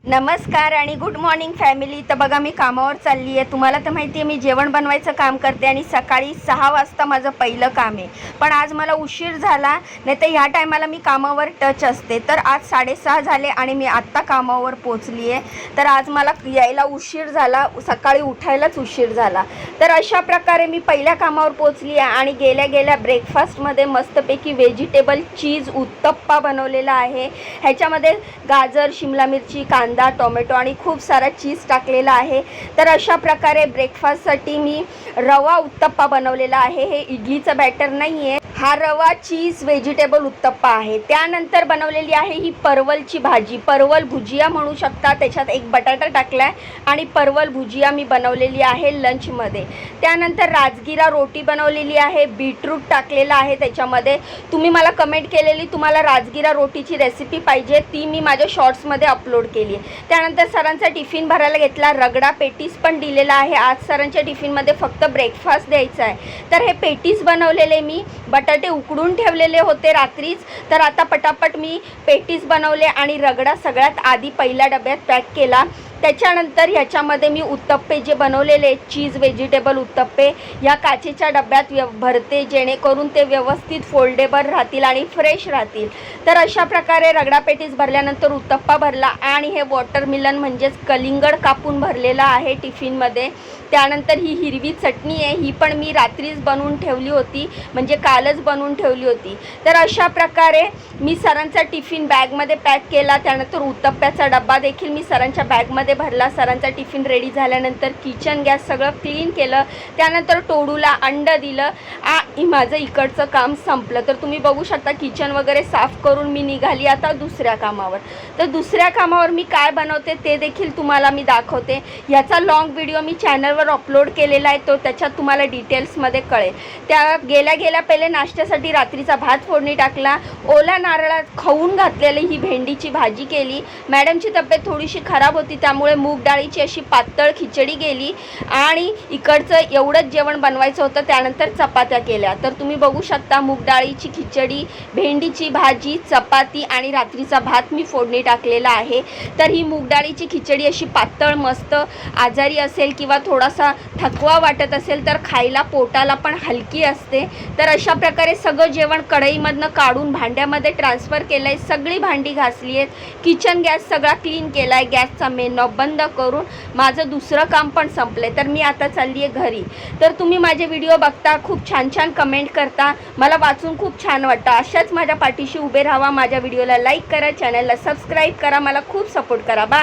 नमस्कार आणि good morning family. तर बघा मी कामावर चालली आहे। तुम्हाला तर माहिती आहे मी जेवण बनवायचं काम करते आणि सकाळी 6 वाजता माझं पहिलं काम आहे। पण आज मला उशीर झाला, नाही तर ह्या टायमाला मी कामावर टच असते। तर आज 6:30 झाले आणि मी आत्ता कामावर पोचली आहे। तर आज मला यायला उशीर झाला, सकाळी उठायलाच उशीर झाला। तर अशा प्रकारे मी पहिल्या कामावर पोचली आहे आणि गेल्या गेल्या ब्रेकफास्टमध्ये मस्तपैकी व्हेजिटेबल चीज उत्तप्पा बनवलेला आहे। ह्याच्यामध्ये गाजर, शिमला मिरची, कांदा, टोमॅटो आणि खूप सारा चीज टाकलेला आहे। तर अशा प्रकारे ब्रेकफास्टसाठी मी रवा उत्तप्पा बनवलेला आहे। हे इडलीचं बॅटर नाही आहे, हा रवा चीज व्हेजिटेबल उत्तप्पा आहे। त्यानंतर बनवलेली आहे ही परवलची भाजी, परवल भुजिया म्हणू शकता। त्याच्यात एक बटाटा टाकलाय आणि परवल भुजिया मी बनवलेली आहे लंचमध्ये। त्यानंतर राजगिरा रोटी बनवलेली आहे, बीटरूट टाकलेला आहे त्याच्यामध्ये। तुम्ही मला कमेंट केलेली तुम्हाला राजगिरा रोटीची रेसिपी पाहिजे, ती मी माझ्या शॉर्ट्समध्ये अपलोड केली आहे। त्यानंतर सरांचा टिफिन भरायला घेतला, रगडा पेटीस पण दिलेला आहे। आज सरांच्या टिफिनमध्ये फक्त ब्रेकफास्ट द्यायचा आहे। तर हे पेटीस बनवलेले मी, बटाटे उकडून ठेवलेले होते रात्रीच। तर आता पटापट मी पेटीस बनवले आणि रगडा सगळ्यात आधी पहिल्या डब्यात पॅक केला। त्याच्यानंतर ह्याच्यामध्ये मी उत्तप्पे जे बनवलेले चीज व्हेजिटेबल उत्तप्पे या काचेच्या डब्यात भरते, जेणेकरून ते व्यवस्थित फोल्डेबल राहतील आणि फ्रेश राहतील। तर अशा प्रकारे रगडा पेटीस भरल्यानंतर उत्तप्पा भरला आणि हे वॉटरमिलन म्हणजेच कलिंगड कापून भरलेला आहे टिफिनमध्ये। त्यानंतर ही हिरवी चटणी आहे, ही पण मी रात्रीच बनवून ठेवली होती, म्हणजे कालच बनवून ठेवली होती। तर अशा प्रकारे मी सरांचा टिफिन बॅगमध्ये पॅक केला। त्यानंतर उत्तप्प्याचा डब्बा देखील मी सरांच्या बॅगमध्ये भरला। सरांचा टिफिन रेडी झाल्यानंतर किचन गॅस सगळं क्लीन केलं। त्यानंतर टोडूला अंड दिलं आणि माझं इकडचं काम संपलं। तर तुम्ही बघू शकता किचन वगैरे साफ करून मी निघाली आता दुसऱ्या कामावर। तर दुसऱ्या कामावर मी काय बनवते ते देखील तुम्हाला मी दाखवते। याचा लॉंग व्हिडिओ मी चॅनलवर अपलोड केलेला आहे, तो त्याच्यात तुम्हाला डिटेल्समध्ये कळेल। त्या गेल्या पहिले नाश्त्यासाठी रात्रीचा भात फोडणी टाकला, ओला नारळात खाऊन घातलेली ही भेंडीची भाजी केली। मॅडमची तब्येत थोडीशी खराब होती, त्यामुळे मूग डाळीची अशी पातळ खिचडी केली आणि इकडचं एवढंच जेवण बनवायचं होतं। त्यानंतर चपात्या केल्या। तर तुम्ही बघू शकता मूग डाळीची खिचडी, भेंडीची भाजी, चपाती आणि रात्रीचा भात मी फोडणी टाकलेला आहे। तर ही मूग डाळीची खिचडी अशी पातळ मस्त, आजारी असेल किंवा थोडासा थकवा वाटत असेल तर खायला पोटाला पण हलकी असते। तर अशा प्रकारे सगळं जेवण कढईमधनं काढून भांड्यामध्ये ट्रान्सफर केलं आहे। सगळी भांडी घासली आहेत, किचन गॅस सगळा क्लीन केला आहे, गॅसचा मेन नॉब बंद करून माझं दुसरं काम पण संपलं आहे। तर मी आता चालली आहे घरी। तर तुम्ही माझे व्हिडिओ बघता, खूप छान छान कमेंट करता, मला वाचून खूप छान वाटतं। अशाच माझ्या पाठीशी उभे राहा, माझ्या व्हिडिओला लाईक करा, चॅनलला सबस्क्राईब करा, मला खूप सपोर्ट करा। बाय।